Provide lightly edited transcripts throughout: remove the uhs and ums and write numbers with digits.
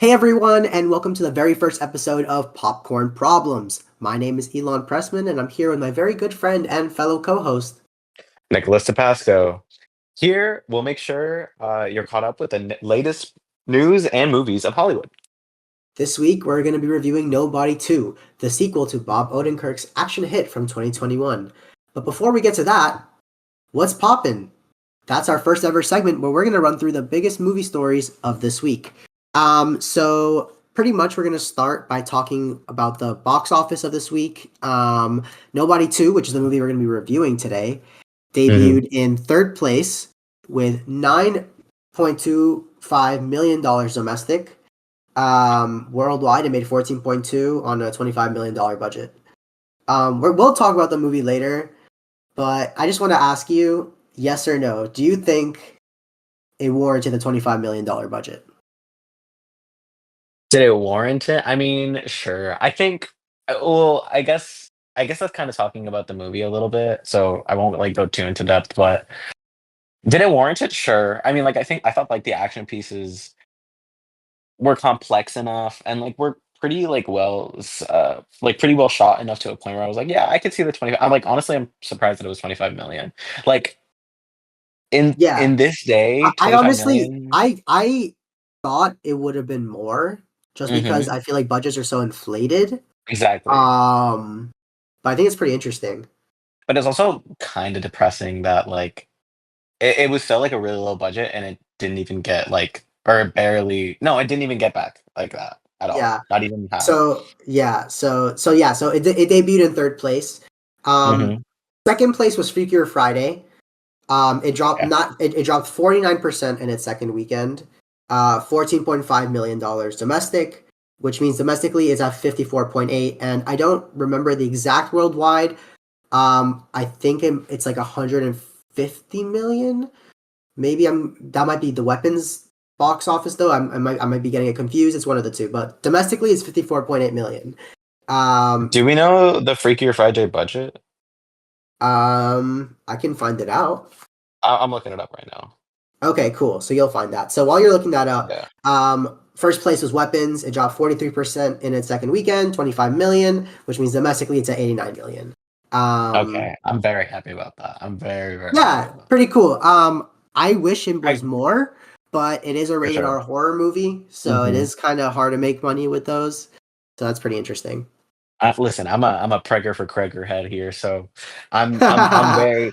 Hey everyone, and welcome to the very first episode of Popcorn Problems. My name is Elon Pressman, and I'm here with my very good friend and fellow co-host. Nicholas Pasco. Here, we'll make sure you're caught up with the latest news and movies of Hollywood. This week, we're going to be reviewing Nobody 2, the sequel to Bob Odenkirk's action hit from 2021. But before we get to that, what's poppin'? That's our first ever segment where we're going to run through the biggest movie stories of this week. So pretty much we're going to start by talking about the box office of this week. Nobody 2, which is the movie we're going to be reviewing today, debuted in third place with $9.25 million domestic. Worldwide, it made 14.2 on a $25 million budget. We'll talk about the movie later, but I just want to ask you, yes or no, do you think it warranted the $25 million budget? Did it warrant it? I mean, sure. I think. Well, I guess that's kind of talking about the movie a little bit, so I won't like go too into depth. But did it warrant it? Sure. I mean, I thought like the action pieces were complex enough and like were pretty pretty well shot enough to a point where I was like, yeah, I could see the 20. I'm like, honestly, I'm surprised that it was 25 million. Like in Yeah, in this day, I 25 honestly, million. I thought it would have been more, just because Mhm. I feel like budgets are so inflated. Exactly. Um, but I think it's pretty interesting. But it's also kind of depressing that like it was still like a really low budget and it didn't even get like or barely no, it didn't even get back like that at all. Yeah. Not even half. So it debuted in third place. Um, Mhm. Second place was Freakier Friday. It dropped Yeah. not it, it dropped 49% in its second weekend. $14.5 million domestic, which means domestically it's at 54.8. And I don't remember the exact worldwide. I think it's like 150 million. Maybe that might be the weapons box office though. I might be getting it confused. It's one of the two, but domestically it's 54.8 million. Um, Do we know the Freakier Friday budget? I can find it out. I'm looking it up right now. Okay, cool. So you'll find that. So while you're looking that up, Yeah. first place was weapons. It dropped 43% in its second weekend, 25 million, which means domestically it's at 89 million. Um, Okay. I'm very happy about that. I'm very, very happy yeah, about that. pretty cool. I wish it was I more, but it is a for rated sure. R horror movie, so it Mhm. is kind of hard to make money with those. So that's pretty interesting. Listen, I'm a pregger for Kreger head here, so I'm very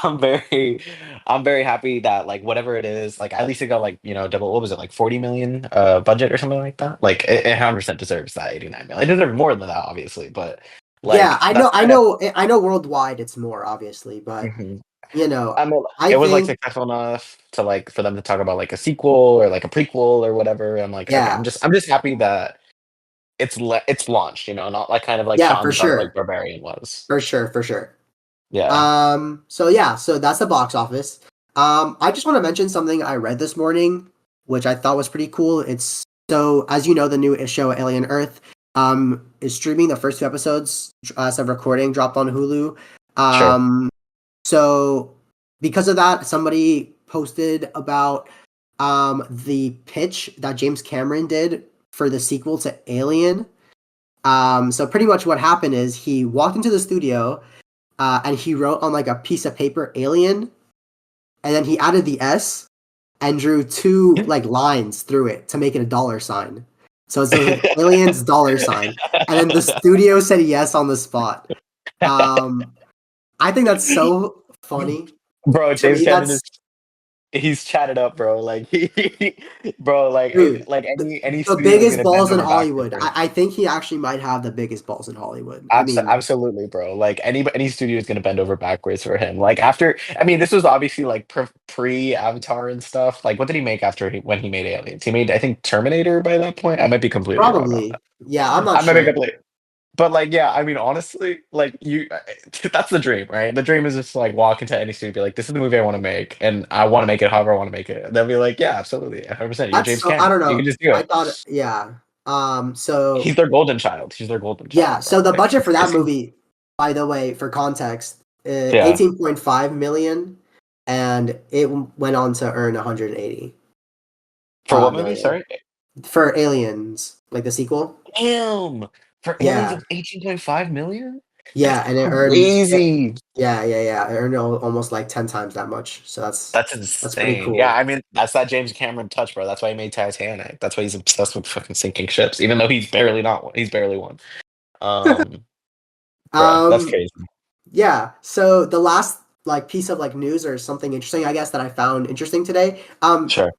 I'm very I'm very happy that like whatever it is, like at least it got like double what was it like 40 million budget or something like that. Like it 100% deserves that 89 million. It deserves more than that, obviously, but Yeah, like that's kind of. I know. Worldwide, it's more obviously, but Mhm. you know, I mean, I it was like think successful enough to like for them to talk about like a sequel or like a prequel or whatever. I'm like, okay, yeah, I'm just happy that it's launched, not like kind of like yeah, shot in for the dark like sure, Barbarian was. for sure, for sure. Yeah. So yeah, so that's the box office. I just want to mention something I read this morning, which I thought was pretty cool. It's so as you know, the new show Alien Earth is streaming. The first two episodes as of recording dropped on Hulu. Sure. Um, so because of that, somebody posted about the pitch that James Cameron did for the sequel to Alien. So pretty much what happened is he walked into the studio and he wrote on like a piece of paper "alien," and then he added the S and drew two like lines through it to make it a dollar sign. So it's like aliens dollar sign, and then the studio said yes on the spot. Um, I think that's so funny. Bro, To James me, Cameron that's is he's chatted up, bro. Like bro, dude. like any The studio is biggest gonna bend balls in over backwards Hollywood. for him. I think he actually might have the biggest balls in Hollywood. I mean, Absolutely, bro. Like any studio is gonna bend over backwards for him. Like after, I mean, this was obviously like pre Avatar and stuff. Like, what did he make after when he made Aliens? He made, I think, Terminator by that point. I might be completely wrong on probably. Yeah, I'm that. not I might be sure. completely. But like, yeah, I mean, honestly, like that's the dream, right? The dream is just to, like walk into any studio, and be like, "This is the movie I want to make, and I want to make it however I want to make it." And they'll be like, "Yeah, absolutely, 100%. You're That's James so. I Cameron. don't You know. can just do I it." thought. Yeah. So He's their golden child. He's their golden yeah. child, So bro. the Like, budget for that it's, movie, by the way, for context, yeah. 18.5 million, and it went on to earn 180 For what movie? million. Sorry. for Aliens, like the sequel. Damn! For Aliens, it Yeah, was 18.5 million? That's yeah, and it earned crazy. yeah. It earned almost like 10 times that much. So That's that's pretty insane. Yeah, cool. I mean, that's that James Cameron touch, bro. That's why he made Titanic. That's why he's obsessed with fucking sinking ships, even though he's barely not one. He's barely one. Um, Bruh, that's Um, crazy. yeah. So the last like piece of like news or something interesting, I guess that I found interesting today. Sure.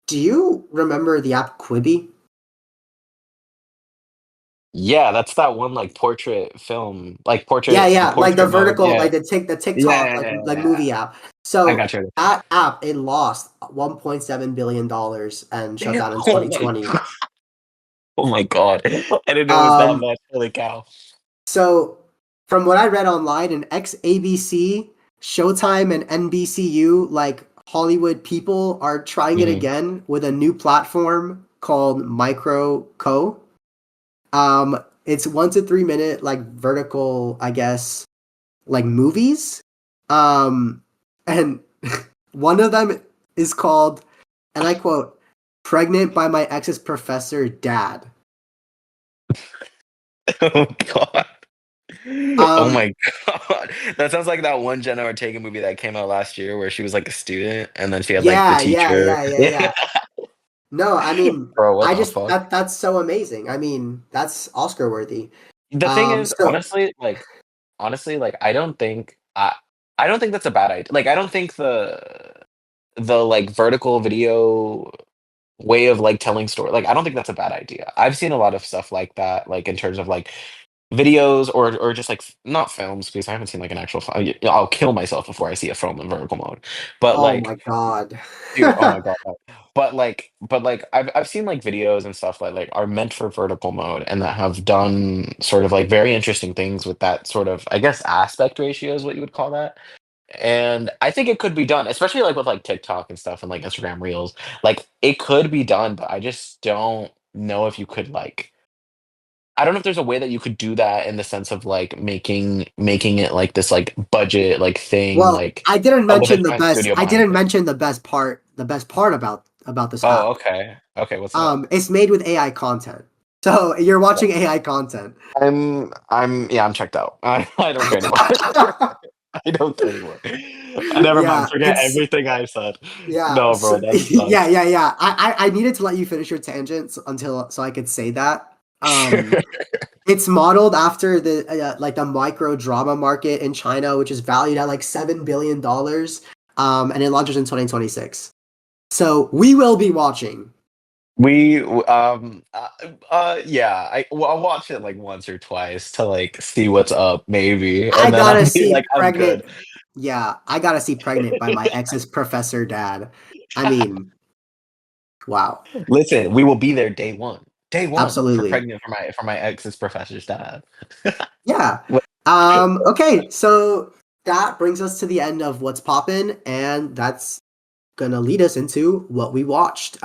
Do you remember the app Quibi? Yeah, that's that one like portrait film, like Yeah, yeah, like the portrait mode. vertical, Yeah. like the Yeah, TikTok, yeah, yeah, like yeah. movie app. I So got you. that app it lost $1.7 billion and shut Damn. down in Oh my 2020. god. Oh my god. I didn't know it was that Um, much. Holy cow. so from what I read online, an ex ABC, Showtime, and NBCU like Hollywood people are trying it Mhm. again with a new platform called Micro Co. It's 1 to 3 minute like vertical, I guess, like movies. And one of them is called, and I quote, "Pregnant by my ex's professor dad." Oh god. Oh Um, my god. That sounds like that one Jenna Ortega movie that came out last year where she was like a student and then she had like the teacher. Yeah. yeah. No, I mean, Bro, what I the just fuck? that's so amazing. I mean, that's Oscar worthy. The thing is, So honestly, like I don't think that's a bad idea. Like I don't think the like vertical video way of like telling story, like I don't think that's a bad idea. I've seen a lot of stuff like that, like in terms of like videos or just like not films because I haven't seen like an actual film. I'll kill myself before I see a film in vertical mode. But oh my like, God. dude, oh my god. But like I've seen like videos and stuff like are meant for vertical mode and that have done sort of like very interesting things with that sort of I guess aspect ratio is what you would call that. And I think it could be done, especially like with like TikTok and stuff and like Instagram Reels. Like it could be done, but I just don't know if you could like I don't know if there's a way that you could do that in the sense of like making it like this like budget like thing Well, like a limited time studio I behind didn't it. mention the best part about this Oh, app. okay. Okay, what's that? It's made with AI content. So you're watching AI content. I'm checked out. I don't care anymore. I don't care anymore. Never mind. Yeah, Forget it's everything I said. yeah, No, bro, so, that sucks. yeah. I needed to let you finish your tangents until so I could say that. Sure. It's modeled after the like the micro drama market in China, which is valued at like $7 billion. And it launches in 2026. So we will be watching. Yeah, I'll watch it like once or twice to like see what's up maybe, I and then I'll gotta be see like I'm good. pregnant. Yeah, I gotta see pregnant by my ex's professor dad. I mean, wow, Listen, we will be there day one. Day one for absolutely. pregnant for my ex's professor's dad. Yeah. What- Okay, so that brings us to the end of what's poppin', and that's gonna lead us into what we watched.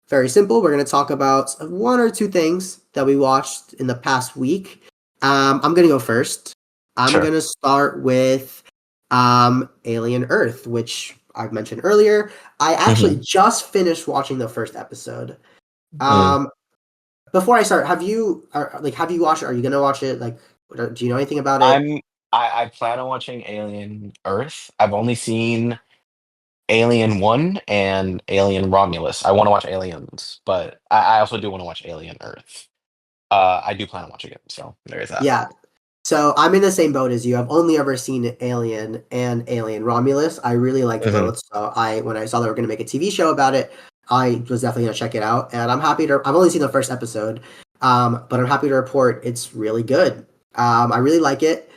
Very simple. We're gonna talk about one or two things that we watched in the past week. I'm gonna go first. I'm Sure. gonna start with Alien Earth, which I've mentioned earlier. I actually Mhm. just finished watching the first episode. Mm. Um, before I start, have you watched it? Are you gonna watch it? Like, do you know anything about it? I'm I plan on watching Alien Earth. I've only seen Alien 1 and Alien Romulus. I want to watch Aliens, but I also do want to watch Alien Earth. I do plan on watching it, so there is that. Yeah. So I'm in the same boat as you. I've only ever seen Alien and Alien Romulus. I really liked Mhm. both. So when I saw they were going to make a TV show about it, I was definitely going to check it out. And I've only seen the first episode, but I'm happy to report it's really good. I really like it.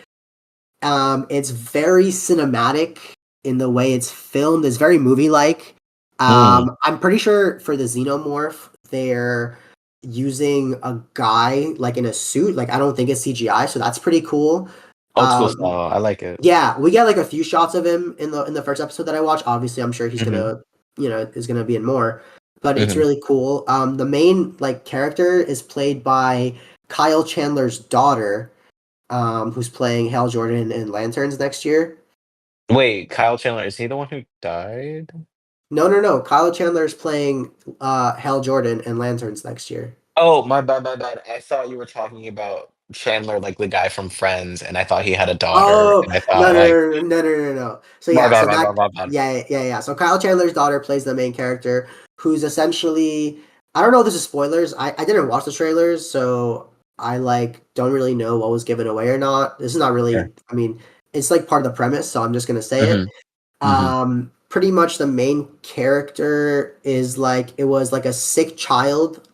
It's very cinematic in the way it's filmed. It's very movie-like. Mm. I'm pretty sure for the Xenomorph, they're using a guy like in a suit. Like I don't think it's CGI, so that's pretty cool. Old school Um, style. I like it. yeah, we get like a few shots of him in the first episode that I watched. Obviously, I'm sure he's Mhm. gonna, is gonna be in more, but it's Mhm. really cool. The main like character is played by Kyle Chandler's daughter, who's playing Hal Jordan in Lanterns next year. Wait, Kyle Chandler, is he the one who died? No. Kyle Chandler is playing Hal Jordan in Lanterns next year. Oh, my bad, my bad. I thought you were talking about Chandler, like the guy from Friends, and I thought he had a daughter, Oh and I no thought no like, no no no no no no. So my yeah, bad, so my bad, that my bad. yeah. So Kyle Chandler's daughter plays the main character, who's essentially I don't know if this is spoilers. I didn't watch the trailers, so I like don't really know what was given away or not. This is not Sure. really. I mean, it's like part of the premise, so I'm just gonna say it. Hmm. Hmm. Pretty much the main character is like it was like a sick child.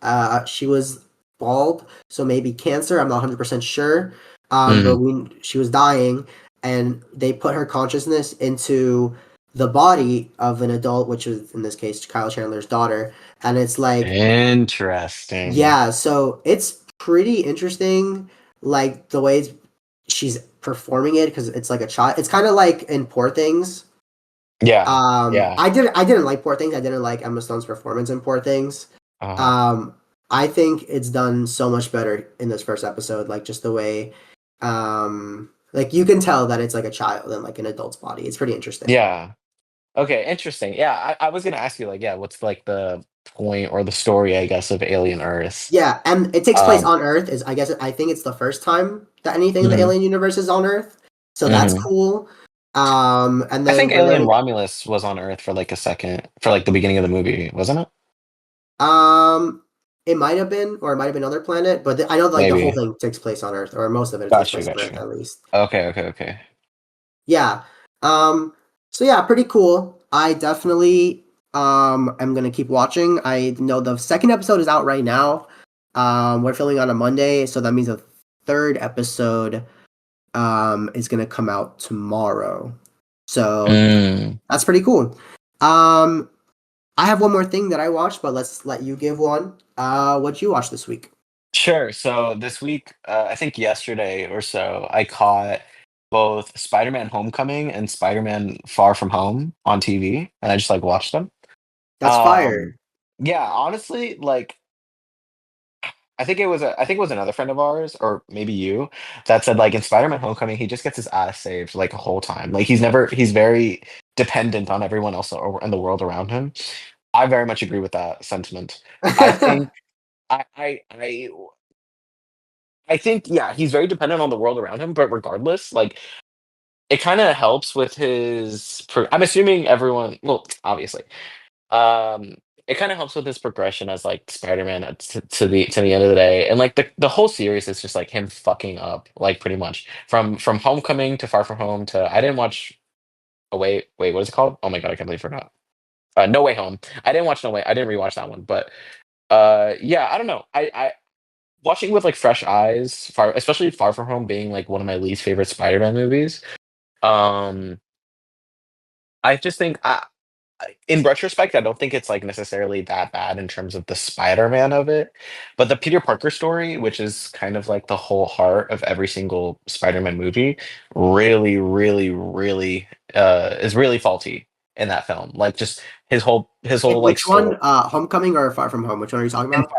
She was bald, so maybe cancer. I'm not 100% sure. But Hmm. she was dying, and they put her consciousness into the body of an adult, which is in this case Kyle Chandler's daughter, and it's like Interesting. yeah, so it's pretty interesting, like the way she's performing it because it's like a child. It's kind of like in Poor Things. Yeah, yeah. I didn't like Poor Things. I didn't like Emma Stone's performance in Poor Things. Uh, Um, I think it's done so much better in this first episode. Like just the way, like you can tell that it's like a child and like an adult's body. It's pretty interesting. yeah. Okay, interesting. Yeah, I was gonna ask you like, yeah, what's like the point or the story, I guess, of Alien Earth? Yeah, and it takes place Um, on Earth. Is I guess I think it's the first time that anything in the mhm, Alien universe is on Earth, so that's mhm. cool. And I think then we're Alien learning. Romulus was on Earth for like a second, for like the beginning of the movie, wasn't it? Um, it might have been, or it might have been another planet, but I know like the whole Maybe. thing takes place on Earth, or most of it takes Got you, place on got Earth you. at least. Okay, okay, okay. Yeah. Um, so yeah, pretty cool. I definitely am gonna keep watching. I know the second episode is out right now. We're filming on a Monday, so that means the third episode is gonna come out tomorrow. So Mm. that's pretty cool. Um, I have one more thing that I watched, but let's let you give one. What'd you watch this week? Sure. So this week, I think yesterday or so, I caught both Spider-Man Homecoming and Spider-Man Far From Home on TV, and I just like watched them. That's Um, fire. yeah, honestly, like I think it was another friend of ours, or maybe you, that said like in Spider-Man Homecoming, he just gets his ass saved like the whole time. Like he's very dependent on everyone else in the world around him. I very much agree with that sentiment. I think I I I I think yeah, he's very dependent on the world around him, but regardless, like it kind of helps with I'm assuming everyone, well, obviously. Um it kind of helps with his progression as like Spider-Man to the end of the day. And like the whole series is just like him fucking up like pretty much from Homecoming to Far From Home to I didn't watch wait, what is it called? Oh my God, I can't believe I forgot. No Way Home. I didn't watch No Way. I didn't rewatch that one, but yeah, I don't know. I watching with like fresh eyes, especially Far From Home being like one of my least favorite Spider-Man movies. Um, I just think, in retrospect, I don't think it's like necessarily that bad in terms of the Spider-Man of it, but the Peter Parker story, which is kind of like the whole heart of every single Spider-Man movie, really, really, really, is really faulty in that film. Like just his In whole like which one? story Homecoming or Far From Home? Which one are you talking in about?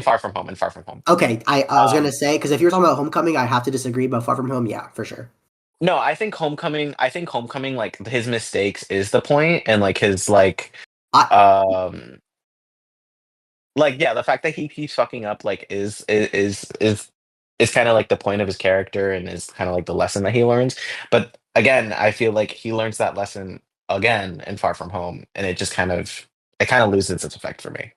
Far From Home, in Far From Home. Okay, I was gonna Um, say because if you're talking about Homecoming, I have to disagree. But Far From Home, yeah, for sure. No, I think Homecoming, like, his mistakes is the point, and, like, his, I um yeah, the fact that he keeps fucking up, like, is kinda, like, the point of his character and is kinda, like, the lesson that he learns, but, again, I feel like he learns that lesson again in Far From Home, and it kinda loses its effect for me.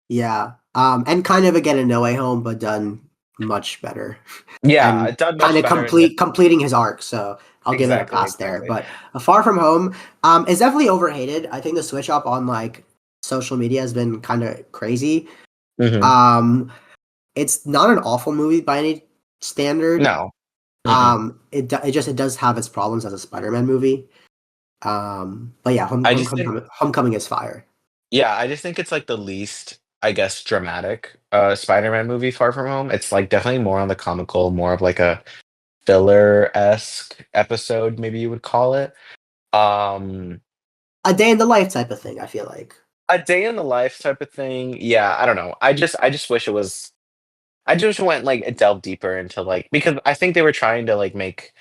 yeah, and kind of again a No Way Home, but done much better, Yeah, and it done kind much of better and completing his arc. So I'll give it a exactly, pass there. exactly. But Far From Home, is definitely overhated. I think the switch up on like social media has been kind of crazy. Mhm. Um, it's not an awful movie by any standard. No. Mm-mm. It does have its problems as a Spider-Man movie. But yeah, I just think Homecoming is fire. Yeah, I just think it's like the least, I guess, dramatic Spider-Man movie, Far From Home. It's like definitely more on the comical, more of like a filler-esque episode, maybe you would call it. Um, A day in the life type of thing, I feel like. a day in the life type of thing. Yeah, I don't know. I just wish it was I just went like it delved deeper into like because I think they were trying to like make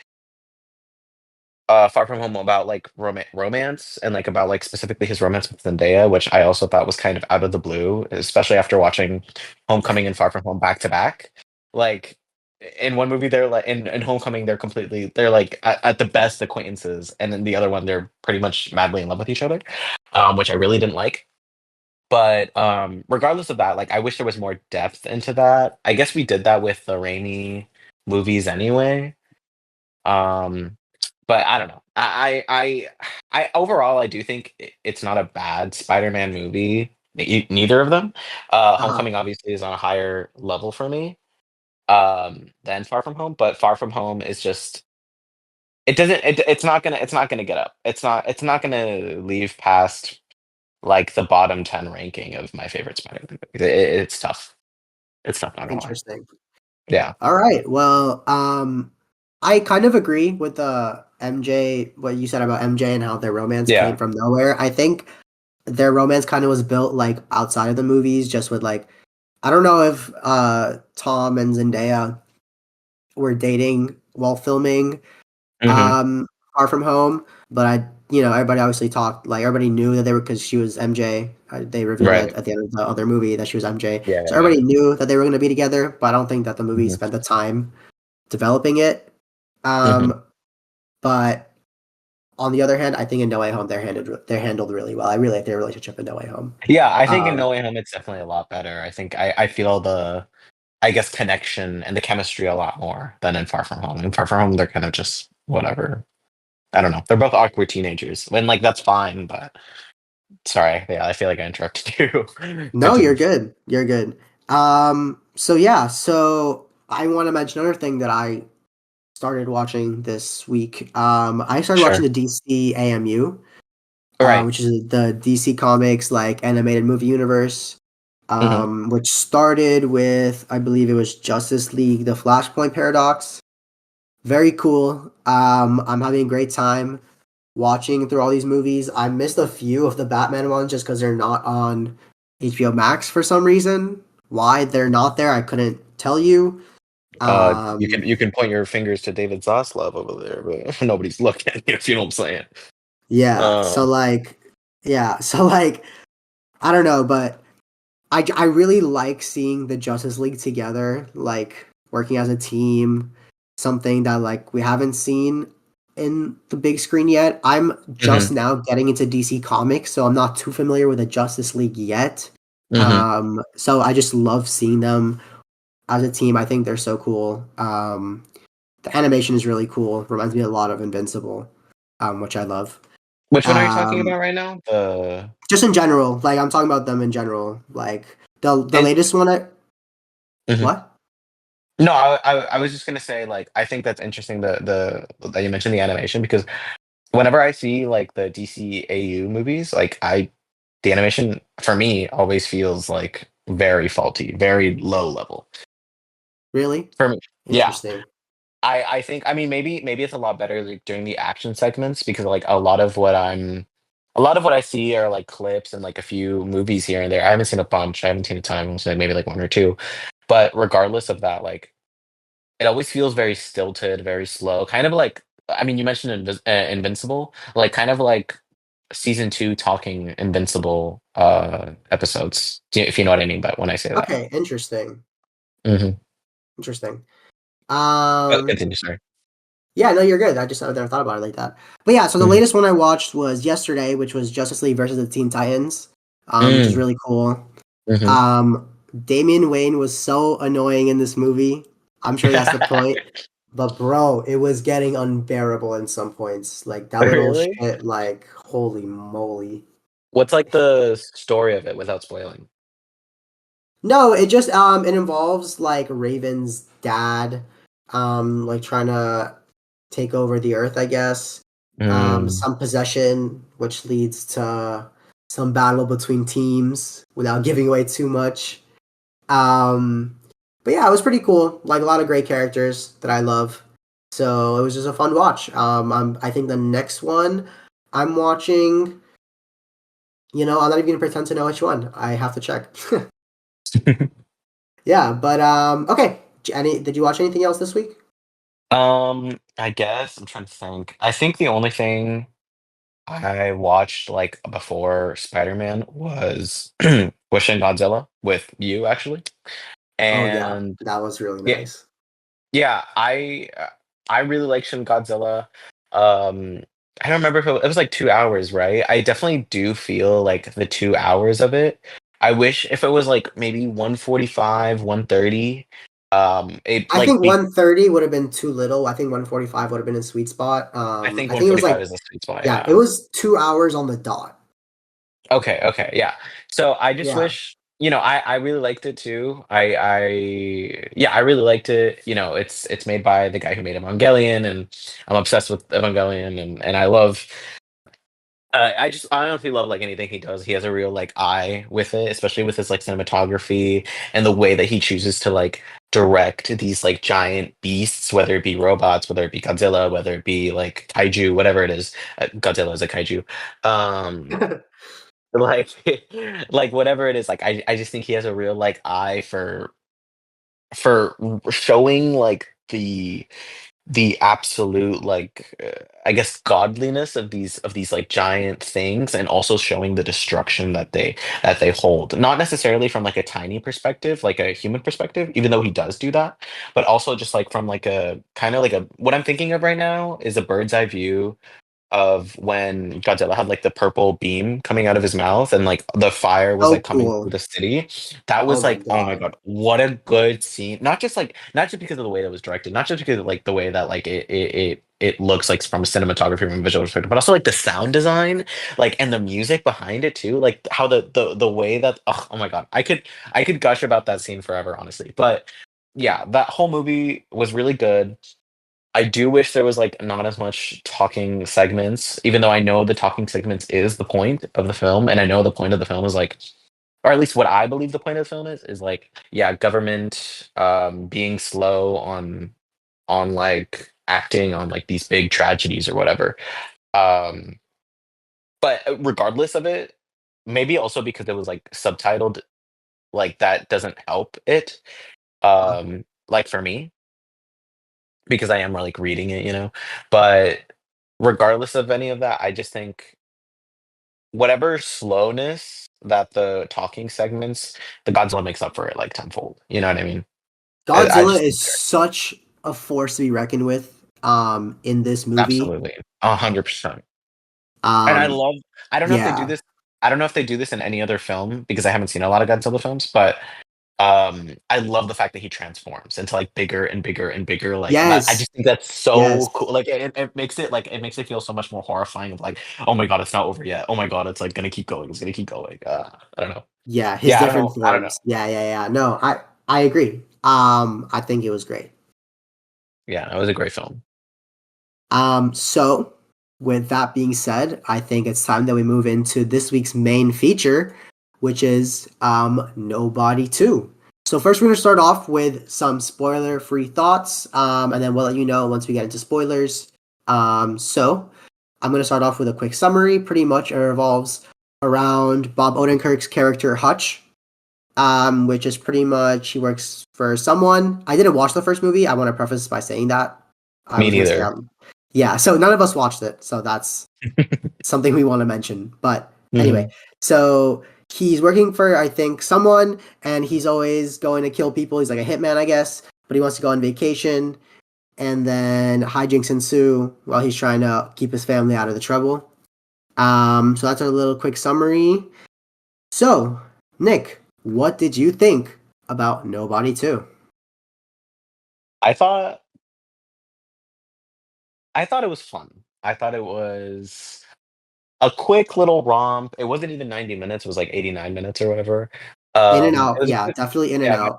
Far From Home about like romance and like about like specifically his romance with Zendaya, which I also thought was kind of out of the blue, especially after watching Homecoming and Far From Home back to back. Like in one movie, they're like in Homecoming, they're like at the best acquaintances, and then the other one, they're pretty much madly in love with each other, which I really didn't like. But regardless of that, like I wish there was more depth into that. I guess we did that with the Raimi movies anyway. Um, but I don't know. I overall I do think it's not a bad Spider-Man movie. Neither of them. Uh-huh. Homecoming obviously is on a higher level for me than Far From Home, but Far From Home is just it doesn't it's not gonna get up. It's not gonna leave past like the bottom 10 ranking of my favorite Spider-Man movies. It's tough. It's tough, not gonna lie. Interesting. Yeah. All right. Well, I kind of agree with the MJ, what you said about MJ and how their romance came Yeah. from nowhere. I think their romance kind of was built like outside of the movies, just with like I don't know if Tom and Zendaya were dating while filming Hmm. Far From Home, but everybody obviously talked like everybody knew that they were because she was MJ. They revealed it Right. at the end of the other movie that she was MJ, Yeah, so yeah, yeah. everybody knew that they were going to be together. But I don't think that the movie Hmm. spent the time developing it. Hmm. Um, but on the other hand, I think in No Way Home they're handled really well. I really like their relationship in No Way Home. Yeah, I think in Um, No Way Home it's definitely a lot better. I think I feel the I guess connection and the chemistry a lot more than in Far From Home. In Far From Home, they're kind of just whatever. I don't know. They're both awkward teenagers, and like that's fine. But sorry, yeah, I feel like I interrupted you. no, you're Continue. good. You're good. So yeah, so I want to mention another thing that I started watching this week. I started watching Sure. the DC AMU, All right. which is the DC Comics like animated movie universe, Mm-hmm. which started with I believe it was Justice League: The Flashpoint Paradox. Very cool. I'm having a great time watching through all these movies. I missed a few of the Batman ones just because they're not on HBO Max for some reason. Why they're not there, I couldn't tell you. Um, You can point your fingers to David Zaslav over there, but nobody's looking. If you know what I'm saying. yeah. So Um. like, yeah. So like, I don't know, but I really like seeing the Justice League together, like working as a team, something that like we haven't seen in the big screen yet. I'm just Hmm. now getting into DC Comics, so I'm not too familiar with the Justice League yet. Hmm. So I just love seeing them as a team. I think they're so cool. The animation is really cool. Reminds me a lot of Invincible, which I love. Which one are you talking Um, about right now? The just in general, like I'm talking about them in general. Like the and latest one. mhm. What? No, I was just gonna say like I think that's interesting the that you mentioned the animation because whenever I see like the DC AU movies, like I the animation for me always feels like very faulty, very low level. Really? For me. Yeah. Interesting. I think I mean maybe it's a lot better like during the action segments because like a lot of what I see are like clips and like a few movies here and there. I haven't seen a bunch. I haven't seen a ton. So maybe like one or two. But regardless of that, like it always feels very stilted, very slow. Kind of like I mean, you mentioned Invincible, like kind of like season two talking Invincible episodes. If you know what I mean, but when I say that. Okay, interesting. Hmm. Interesting. Oh, Um, continue. Sorry. yeah, no, you're good. I just never thought about it like that. But yeah, so the Hmm. latest one I watched was yesterday, which was Justice League versus the Teen Titans, which is really cool. Mm-hmm. Um, Damian Wayne was so annoying in this movie. I'm sure that's the point. But bro, it was getting unbearable in some points. Like that little Really? shit, like holy moly. What's like the story of it without spoiling? No, it just it involves like Raven's dad like trying to take over the earth, I guess. Mm. Some possession which leads to some battle between teams without giving away too much. Um but yeah, it was pretty cool. Like a lot of great characters that I love. So it was just a fun watch. I think the next one I'm watching, I'm not even gonna pretend to know which one. I have to check. Yeah, but okay. Did you watch anything else this week? I guess I'm trying to think. I think the only thing I watched like before Spider-Man was was Shin Godzilla with you actually. Oh yeah, And that was really yeah, nice. yeah, I really like Shin Godzilla. Um, I don't remember if it was like 2 hours, right? I definitely do feel like the 2 hours of it. I wish if it was like maybe 145, 130. It I like think be 130 would have been too little. I think 145 would have been a sweet spot. I think I think it was 145 like, is the sweet spot, yeah, it yeah. was 2 hours on the dot. Okay, okay, yeah. So I just Yeah. wish, I really liked it too. Yeah, I really liked it. It's made by the guy who made Evangelion, and I'm obsessed with Evangelion, and I love. I honestly love like anything he does. He has a real like eye with it, especially with his like cinematography and the way that he chooses to like direct these like giant beasts, whether it be robots, whether it be Godzilla, whether it be like kaiju, whatever it is. Godzilla is a kaiju. Um, like like whatever it is, like I just think he has a real like eye for showing like the absolute like I guess godliness of these like giant things, and also showing the destruction that they hold, not necessarily from like a tiny perspective, like a human perspective, even though he does do that, but also just like from like a kind of like a what I'm thinking of right now is a bird's eye view of when Godzilla had like the purple beam coming out of his mouth, and like the fire was So like coming through cool. the city. That Oh was my like, oh my god. god, what a good scene. Not just because of the way that was directed, not just because of like the way that like it looks like from a cinematography, from a visual perspective, but also like the sound design, like and the music behind it too. Like how the way that oh my god, I could gush about that scene forever, honestly. But yeah, that whole movie was really good. I do wish there was like not as much talking segments, even though I know the talking segments is the point of the film, and I know the point of the film is like, or at least what I believe the point of the film is like, yeah, government being slow on like acting on like these big tragedies or whatever. Um, but regardless of it, maybe also because it was like subtitled, like that doesn't help it. Uh, Like for me, because I am like reading it, But regardless of any of that, I just think whatever slowness that the talking segments, the Godzilla makes up for it like tenfold. You know what I mean? I Godzilla just is think they're such a force to be reckoned with in this movie. absolutely 100%. And I Um love. I don't know if they do yeah. this. I don't know if they do this in any other film because I haven't seen a lot of Godzilla films, but I love the fact that he transforms into like bigger and bigger and bigger, like that. I Yes. just think that's Yes. so cool. Like it makes it like it makes it feel so much more horrifying of like, oh my god, it's not over yet. Oh my god, it's like gonna keep going, it's gonna keep going. I don't know. Yeah, his Yeah, different I don't know. forms. Yeah, yeah, yeah. No, I agree. I think it was great. Yeah, it was a great film. So with that being said, I think it's time that we move into this week's main feature, which is Nobody 2. So first we're gonna start off with some spoiler-free thoughts, and then we'll let you know once we get into spoilers. So I'm gonna start off with a quick summary. Pretty much it revolves around Bob Odenkirk's character Hutch, which is pretty much he works for someone. I didn't watch the first movie. I want to preface by saying that. I Me was gonna say, neither. yeah. So none of us watched it, so that's something we want to mention. But anyway, Hmm. so he's working for I think someone, and he's always going to kill people. He's like a hitman, I guess, but he wants to go on vacation, and then hijinks ensue while he's trying to keep his family out of the trouble. So that's our little quick summary. So, Nick, what did you think about Nobody 2? I thought I thought it was fun. I thought it was a quick little romp. It wasn't even 90 minutes, it was like 89 minutes or whatever. In and It out, was a yeah, quick, definitely in and yeah, out.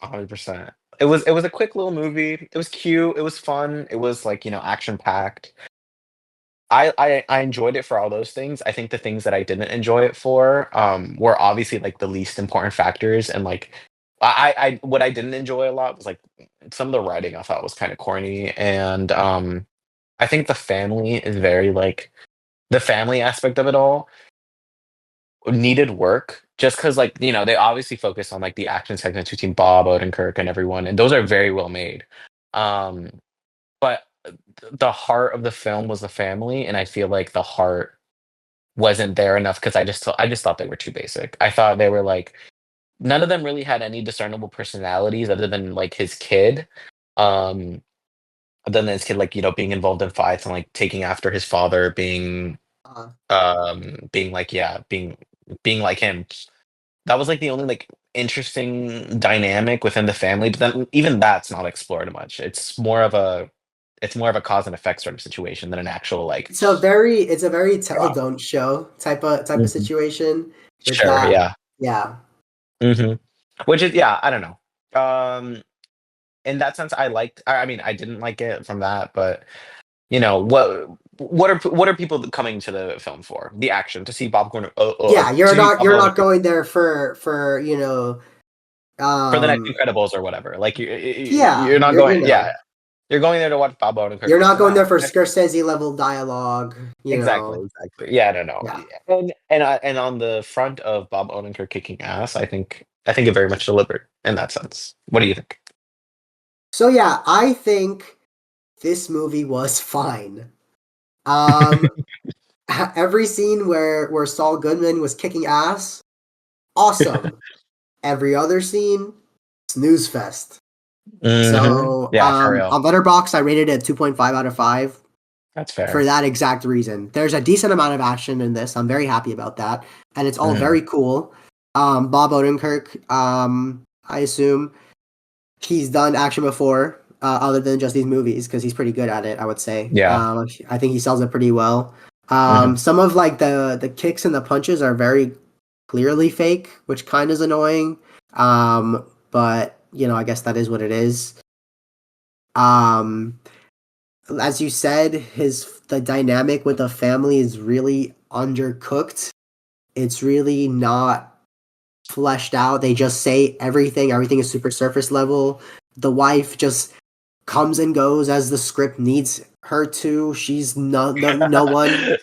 100%. It was a quick little movie. It was cute. It was fun. It was like, action packed. I enjoyed it for all those things. I think the things that I didn't enjoy it for were obviously like the least important factors, and like I what I didn't enjoy a lot was like some of the writing I thought was kind of corny, and I think the family is very like the family aspect of it all needed work, just because like they obviously focus on like the action segments between Bob Odenkirk and everyone, and those are very well made. um but the heart of the film was the family, and I feel like the heart wasn't there enough because I just thought they were too basic. I thought they were like none of them really had any discernible personalities other than like his kid. Um, other than his kid, like being involved in fights and like taking after his father, Uh, being like being like him. That was like the only like interesting dynamic within the family. But then even that's not explored much. It's more of a cause and effect sort of situation than an actual like. it's a very tell Drama. don't show type of Mhm. situation with Sure, that. yeah. Yeah. hmm Which is yeah, I don't know. In that sense, I mean, I didn't like it from that, but what are people coming to the film for? The action to see Yeah, to see Bob you're not Odenkirk going there for for the next um Incredibles or whatever. Like yeah, you're not you're going. Yeah, you're going there to watch Bob Odenkirk you're kick not some going there ass. for Scorsese level dialogue, Exactly, exactly. Yeah, I don't know. Yeah. And on the front of Bob Odenkirk kicking ass, I think it very much delivered in that sense. What do you think? So yeah, I think this movie was fine. Um every scene where Saul Goodman was kicking ass, awesome. Every other scene, snooze fest. So Yeah, for real. on Letterboxd, I rated it 2.5 out of 5 That's for fair. that exact reason. There's a decent amount of action in this. I'm very happy about that, and it's all Mhm. very cool. Bob Odenkirk, I assume he's done action before, other than just these movies, because he's pretty good at it. I would say. Yeah. I think he sells it pretty well. hmm Some of like the kicks and the punches are very clearly fake, which kind of is annoying. But I guess that is what it is. Um, as you said, his the dynamic with the family is really undercooked. It's really not fleshed out. They just say everything. Everything is super surface level. The wife just comes and goes as the script needs her to. She's no one,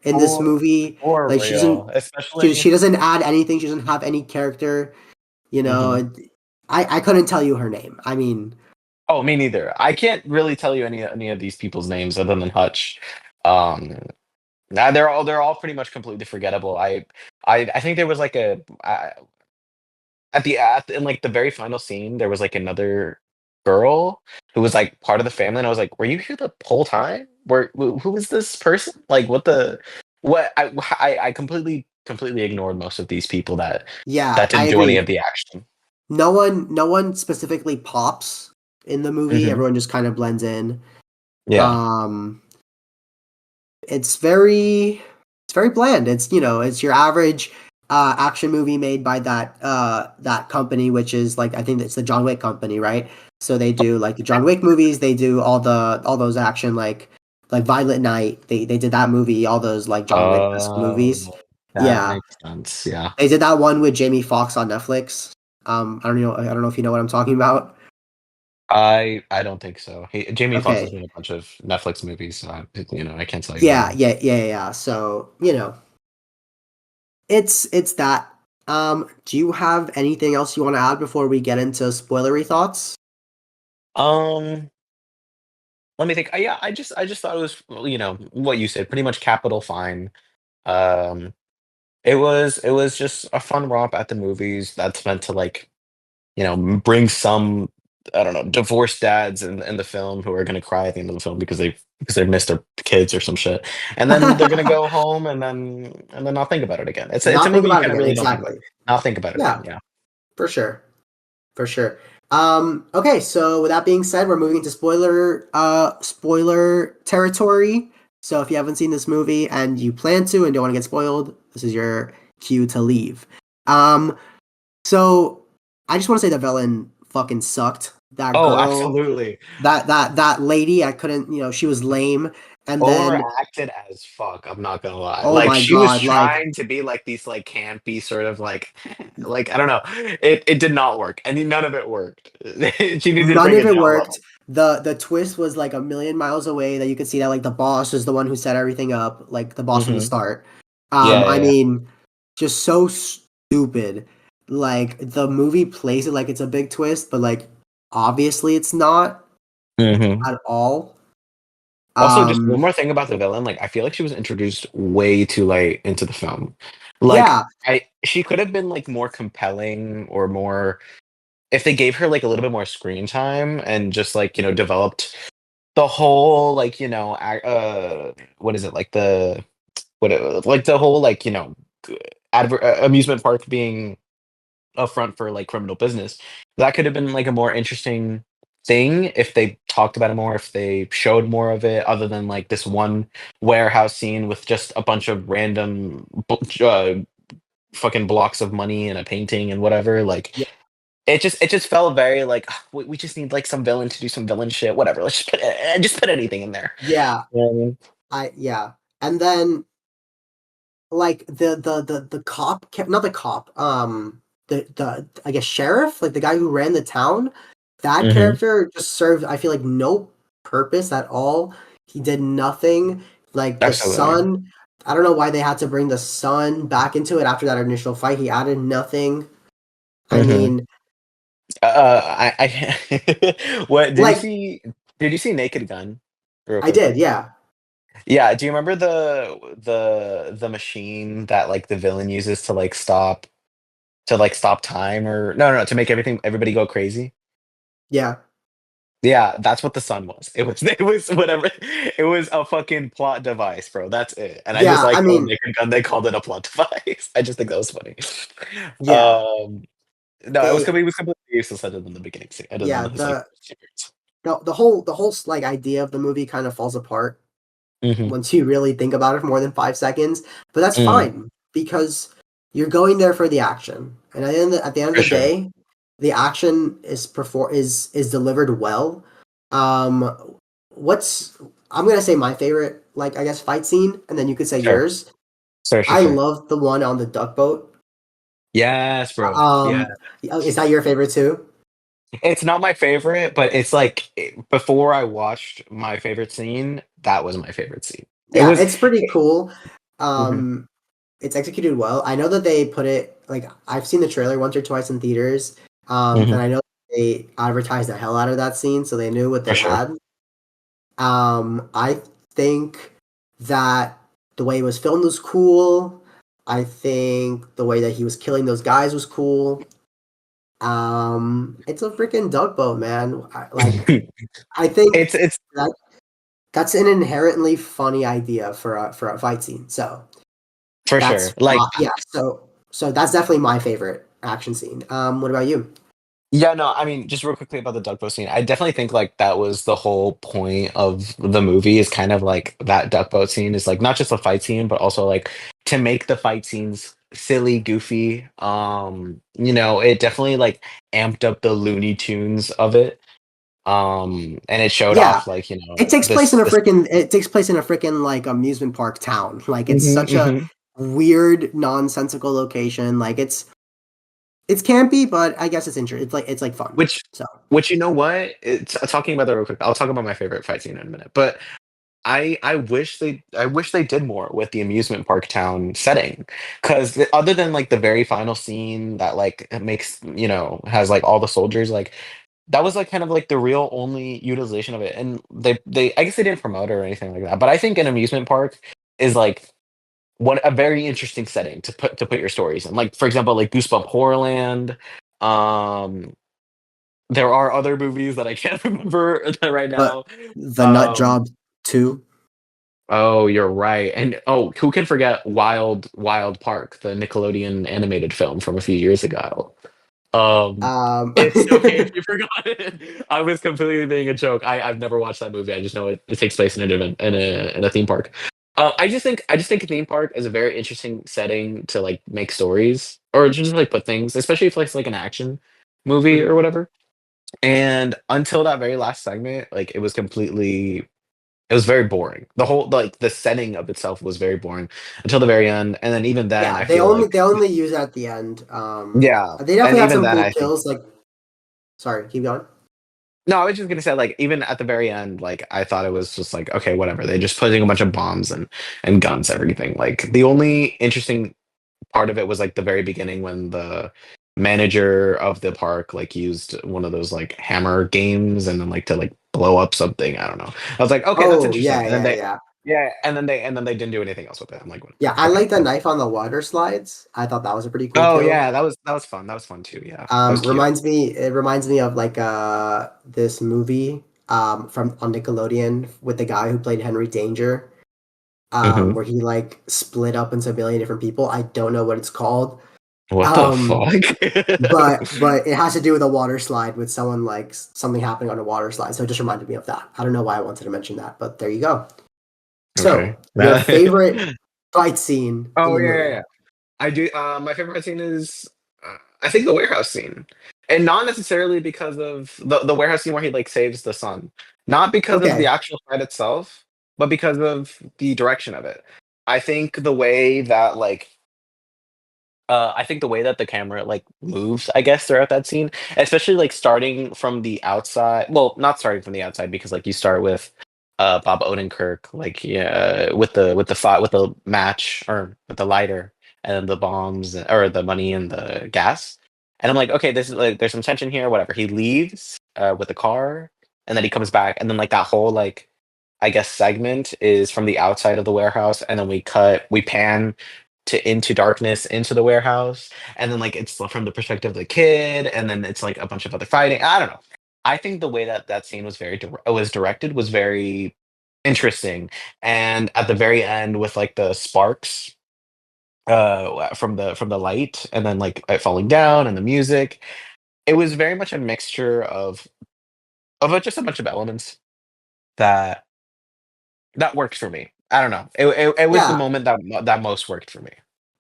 in this For movie. for Like real, she especially. doesn't add anything. She doesn't have any character. You Mhm. know, I couldn't tell you her name. I mean, Oh, me neither. I can't really tell you any of these people's names other than Hutch. Um, they're all pretty much completely forgettable. I think there was like in like the very final scene there was like another girl who was like part of the family, and I was like, were you here the whole time? Who is this person? Like what I completely ignored most of these people yeah, that I didn't do any of agree. the action. No one specifically pops in the movie. hmm Everyone just kind of blends in. Yeah. Um, it's very bland. It's your average action movie made by that company, which is like I think it's the John Wick company, right? So they do like the John Wick movies. They do all those action like Violent Night. They did that movie. All those like John Wick movies. Oh, that Yeah, makes sense. Yeah. they did that one with Jamie Foxx on Netflix. I don't know if you know what I'm talking about. I don't think so. Jamie Foxx has Okay. been in a bunch of Netflix movies, so I can't tell you Yeah, anything. yeah, yeah, yeah. So, it's that. Do you have anything else you want to add before we get into spoilery thoughts? Um, Let me think. Yeah, I just thought it was what you said, pretty much capital fine. Um, it was just a fun romp at the movies that's meant to like bring some I don't know divorced dads in the film who are gonna cry at the end of the film because they missed their kids or some shit, and then they're gonna go home and then not think about it again. It's a Not think movie you about it kind of again. really don't think Exactly. not think about it Yeah, again. Yeah. for sure. For sure. Okay, so with that being said, we're moving to spoiler territory. So if you haven't seen this movie and you plan to and don't want to get spoiled, this is your cue to leave. Um, so I just want to say the villain fucking sucked. That Oh, girl, absolutely. that lady, I couldn't, she was lame. And then, Overacted as fuck, I'm not gonna lie. oh Like my she was god, like trying to be like these like campy sort of like I don't know. It did not work. And none of it worked. She needed to none bring of it it down a worked. level. The twist was like a million miles away that you could see that like the boss is the one who set everything up, like the boss from the hmm start. Yeah, I yeah, mean, just so stupid. Like the movie plays it like it's a big twist, but like obviously it's not. Hmm. at all. Also, just one Um, more thing about the villain. Like, I feel like she was introduced way too late into the film. Like, yeah, she could have been like more compelling or more if they gave her like a little bit more screen time and just like developed the whole like what is it like like the whole like amusement park being a front for like criminal business. That could have been like a more interesting thing if they talked about it more, if they showed more of it, other than like this one warehouse scene with just a bunch of random fucking blocks of money and a painting and whatever. Like yeah, it just felt very like we just need like some villain to do some villain shit. Whatever. Let's just put anything in there. yeah. You know what I mean? Yeah. And then like the cop, not the cop, the I guess sheriff, like the guy who ran the town. That Hmm. character just served, I feel like, no purpose at all. He did nothing. Like the Absolutely. son, I don't know why they had to bring the son back into it after that initial fight. He added nothing. I Hmm. mean, What did you like see? Did you see Naked Gun? Real I did, quickly. yeah, Yeah. Do you remember the machine that like the villain uses to like stop time or no to make everybody go crazy? yeah, Yeah, that's what the sun was. It was whatever. It was a fucking plot device, bro. That's it. And I just yeah. I like how in mean, Naked Gun they called it a plot device. I just think that was funny. yeah, Um, no, they, it was completely useless other than the beginning scene, other than yeah. his like. The whole like idea of the movie kind of falls apart Mm-hmm. once you really think about it for more than 5 seconds. But that's Mm, fine because you're going there for the action, and at the end of for the sure. day, the action is delivered well. Um, what's I'm gonna say my favorite, like I guess, fight scene, and then you could say Sure. yours. Sure. Sure. I Sure. love the one on the duck boat. Yes, bro. Yeah. Um, is that your favorite too? It's not my favorite, but it's like before I watched my favorite scene, that was my favorite scene. It Yeah, was. it's pretty cool. Mhm, Um, it's executed well. I know that they put it like I've seen the trailer once or twice in theaters. And mhm, I know they advertised the hell out of that scene, so they knew what for they sure. had. I think that the way it was filmed was cool. I think the way that he was killing those guys was cool. It's a freaking duck boat, man. I think It's that that's an inherently funny idea for a fight scene. So for sure. Like, yeah. So that's definitely my favorite action scene. What about you? yeah, no, I mean, just real quickly about the duck boat scene. I definitely think like that was the whole point of the movie is kind of like that duck boat scene is like not just a fight scene, but also like to make the fight scenes silly, goofy. It definitely like amped up the Looney Tunes of it. And it showed Yeah, off like, this. it takes place in a freaking like amusement park town. Like it's Mhm, such a mhm. weird, nonsensical location. Like it's campy, but I guess it's interesting. It's like fun. Which So which you know what? It's talking about that real quick. I'll talk about my favorite fight scene in a minute. But I wish they did more with the amusement park town setting because other than like the very final scene that like makes has like all the soldiers like that was like kind of like the real only utilization of it and they I guess they didn't promote it or anything like that but I think an amusement park is like one a very interesting setting to put your stories in like for example like Goosebump Horrorland. um there are other movies that I can't remember right but now. the nut um job too. Oh, you're right. And oh, who can forget Wild Wild Park, the Nickelodeon animated film from a few years ago? Um, Um it's okay if you forgot it. I was completely being a joke. I've never watched that movie. I just know it takes place in an event in a theme park. I just think a theme park is a very interesting setting to like make stories or just like put things, especially if it's like an action movie or whatever. And until that very last segment, like it was very boring. The whole like the setting of itself was very boring until the very end, and then even then, Yeah, I they feel only like they only use it at the end. yeah, They and definitely had even some then, cool I think kills. Like, sorry, keep going. no, I was just gonna say like even at the very end, like I thought it was just like okay, whatever. They're just putting a bunch of bombs and guns, everything. Like the only interesting part of it was like the very beginning when the manager of the park like used one of those like hammer games and then like to like blow up something. I don't know. I was like, okay, that's Oh interesting. yeah, And then yeah, they yeah. yeah, and then they didn't do anything else with it. I'm like, Yeah, whatever. I Okay, like the cool. knife on the water slides. I thought that was a pretty cool Oh kill. yeah, that was fun. That was fun too. Yeah, that was cute. It reminds me of like this movie from on Nickelodeon with the guy who played Henry Danger, Hmm. where he like split up into a million different people. I don't know what it's called. What the Um fuck? but it has to do with a water slide with someone like something happening on a water slide. So it just reminded me of that. I don't know why I wanted to mention that, but there you go. Okay. So, your favorite fight scene in Oh the yeah, yeah, movie. yeah. I do. My favorite scene is, I think, the warehouse scene, and not necessarily because of the warehouse scene where he like saves the son, not because of the Okay. actual fight itself, but because of the direction of it. I think the way that like I think the way that the camera like moves, I guess, throughout that scene, especially like starting from the outside. Well, not starting from the outside because like you start with Bob Odenkirk, like yeah, with the match or with the lighter and then the bombs or the money and the gas. And I'm like, okay, this is like there's some tension here, whatever. He leaves with the car and then he comes back and then like that whole like I guess segment is from the outside of the warehouse and then we pan to into darkness into the warehouse and then like it's from the perspective of the kid and then it's like a bunch of other fighting. I don't know. I think the way that that scene was was directed was very interesting, and at the very end with like the sparks from the light and then like it falling down and the music, it was very much a mixture of just a bunch of elements that worked for me. I don't know. It was the Yeah, moment that most worked for me.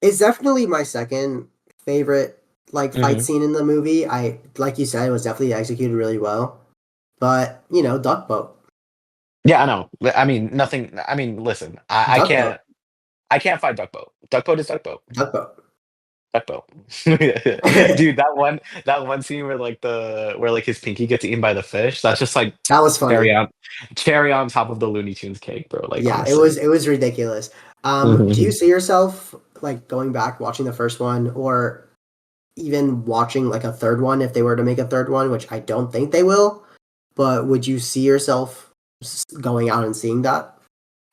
it's definitely my second favorite like fight Hmm. scene in the movie. I like you said, it was definitely executed really well. But duck boat, Yeah, I know. I mean, nothing. I mean, listen, I duck boat, can't. I can't fight duck boat. Duck boat is duck boat. duck boat. Duck boat. Dude, that one scene where like where like his pinky gets eaten by the fish. That's just like That was cherry funny. on cherry on top of the Looney Tunes cake, bro. Like Yeah, it was honestly. it was ridiculous. Do you Mhm. see yourself like going back watching the first one or even watching like a third one if they were to make a third one, which I don't think they will, but would you see yourself going out and seeing that?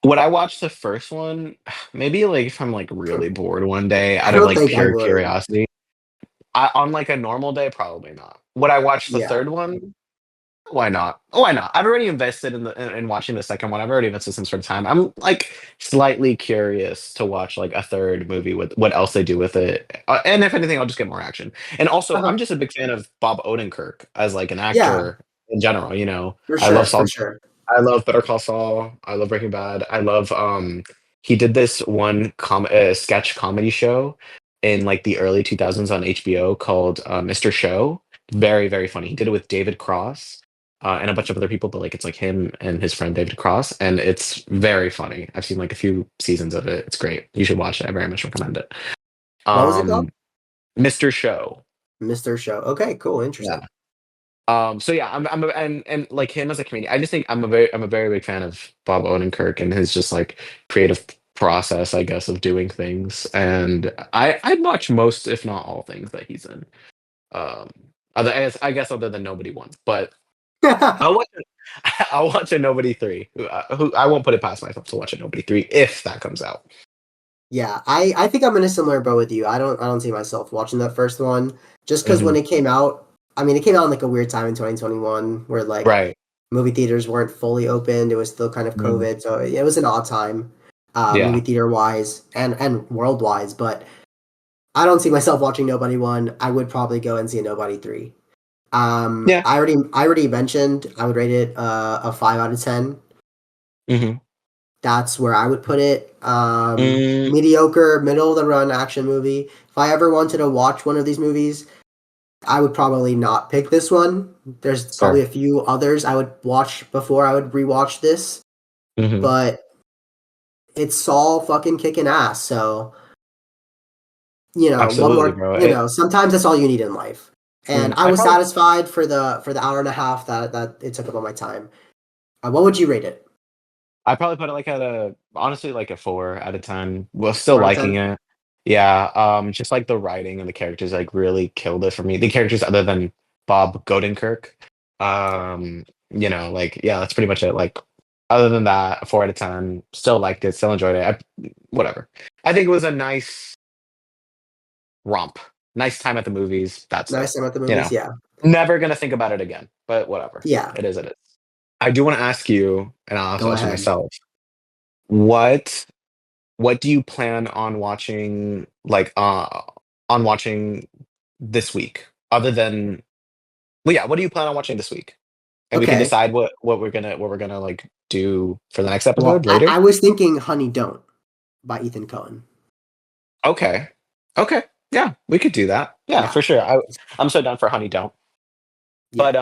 Would I watch the first one? Maybe like if I'm like really bored one day I out of don't like think I pure would. curiosity. On like a normal day, probably not. Would I watch the Yeah. third one? Why not? Oh, why not? I've already invested in watching the second one. I've already invested some sort of time. I'm like slightly curious to watch like a third movie with what else they do with it. And if anything, I'll just get more action. And also, I'm Uh-huh. just a big fan of Bob Odenkirk as like an Yeah, actor in general. You know, for I love sure, for Saul. sure. I love Better Call Saul. I love Breaking Bad. I love he did this one sketch comedy show in like the early 2000s on HBO called Mr. Show. Very, very funny. He did it with David Cross and a bunch of other people, but like it's like him and his friend David Cross, and it's very funny. I've seen like a few seasons of it. It's great. You should watch it. I very much recommend it. What was it called? Um, Mr. Show. Mr. Show. Okay, cool, Yeah. interesting. So yeah, and like him as a comedian, I just think I'm a very big fan of Bob Odenkirk and his just like creative process, I guess, of doing things. And I'd watch most, if not all, things that he's in. Um, I guess other than Nobody One, but I'll watch I'll watch a Nobody Three. Who I won't put it past myself to watch a Nobody Three if that comes out. Yeah, I think I'm in a similar boat with you. I don't see myself watching that first one just because Hmm. when it came out, I mean, it came out in like a weird time in 2021 where like Right. movie theaters weren't fully opened. It was still kind of Mhm. COVID, so it was an odd time, movie Yeah. theater wise and world wise. But I don't see myself watching Nobody One. I would probably go and see a Nobody Three. Yeah. I already mentioned I would rate it a 5 out of 10. Hmm. That's where I would put it. Mm, Mediocre, middle of the run action movie. If I ever wanted to watch one of these movies, I would probably not pick this one. There's probably fair. a few others I would watch before I would rewatch this, Hmm. but it's Saul fucking kicking ass. So, one Absolutely, more, bro. It, sometimes that's all you need in life. And I I was probably satisfied for the hour and a half that it took up all my time. What would you rate it? I probably put it like at a honestly like a 4 out of 10. Well, still 4 out of 10? liking it. Yeah, just like the writing and the characters like really killed it for me. The characters other than Bob Godenkirk. Um, like yeah, that's pretty much it. Like other than that, 4 out of 10. Still liked it, still enjoyed it. Whatever. I think it was a nice romp, nice time at the movies. That's it. Nice time at the You movies. know, Yeah. never gonna think about it again. But whatever, Yeah. it is. It is. I do want to ask you, and I'll Go also ahead. myself. What what do you plan on watching this week other than well yeah, what do you plan on watching this week? And we can Okay. decide what we're gonna like do for the next Well, episode I later. was thinking Honey Don't by Ethan Cohen. Okay. Okay. Yeah, we could do that. Yeah, Yeah. for sure. I'm so down for Honey Don't. Yeah.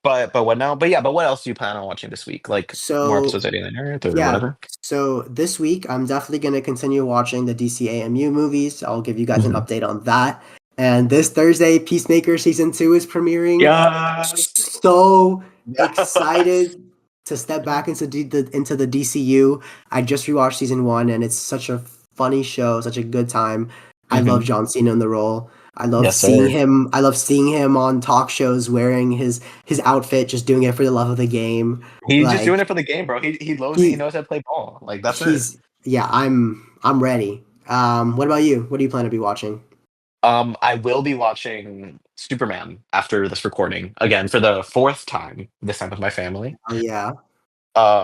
But but what now? But yeah, but what else do you plan on watching this week? Like more So episodes of Alien Earth or yeah. whatever? So this week I'm definitely gonna continue watching the DCAMU movies. I'll give you guys an Mhm. update on that. And this Thursday, Peacemaker season 2 is premiering. Yes. So Yes. excited to step back into the DCU. I just rewatched season 1, and it's such a funny show, such a good time. I love Mhm. John Cena in the role. I love Yes, seeing sir. him. I love seeing him on talk shows wearing his outfit, just doing it for the love of the game. He's just doing Like it for the game, bro. He he knows how to play ball. Like that's it. he's yeah. I'm ready. What about you? What do you plan to be watching? I will be watching Superman after this recording again for the fourth time. This time with my family. Oh yeah,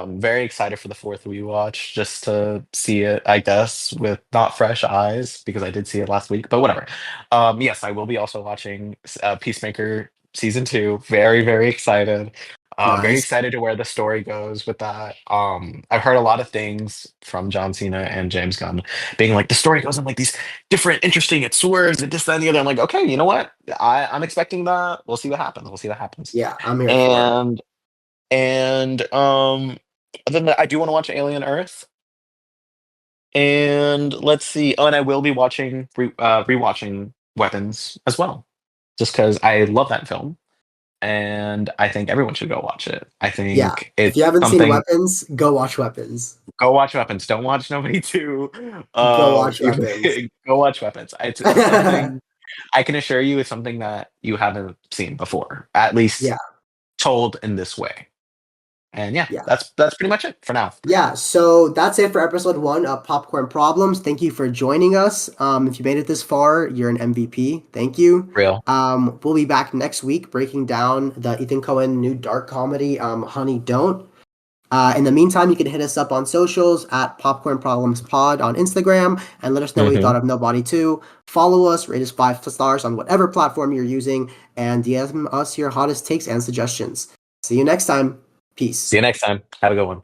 Very excited for the fourth rewatch just to see it, I guess, with not fresh eyes because I did see it last week, but whatever. Yes, I will be also watching Peacemaker season 2. Very, very excited. Very nice. excited to where the story goes with that. I've heard a lot of things from John Cena and James Gunn being like the story goes in like these different, interesting, it swerves and this, that, and the other. I'm like, okay, you know what? I'm expecting that. We'll see what happens. We'll see what happens. Yeah, I'm here for it. And and other than that, I do want to watch Alien Earth. And let's see. Oh, and I will be rewatching Weapons as well, just because I love that film, and I think everyone should go watch it. I Yeah. think If it's you haven't seen something. Weapons, go watch Weapons. Go watch Weapons. Don't watch Nobody Two. Go watch Weapons. Go watch Weapons. It's something I can assure you. It's something that you haven't seen before, at least Yeah, told in this way. And yeah, yeah. that's pretty much it for now. Yeah, so that's it for episode 1 of Popcorn Problems. Thank you for joining us. If you made it this far, you're an MVP. Thank you. Real. We'll be back next week breaking down the Ethan Cohen new dark comedy, Honey Don't. In the meantime, you can hit us up on socials at Popcorn Problems Pod on Instagram and let us know what you thought Hmm. of Nobody 2. Follow us, rate us 5 stars on whatever platform you're using, and DM us your hottest takes and suggestions. See you next time. See Peace. you next time. Have a good one.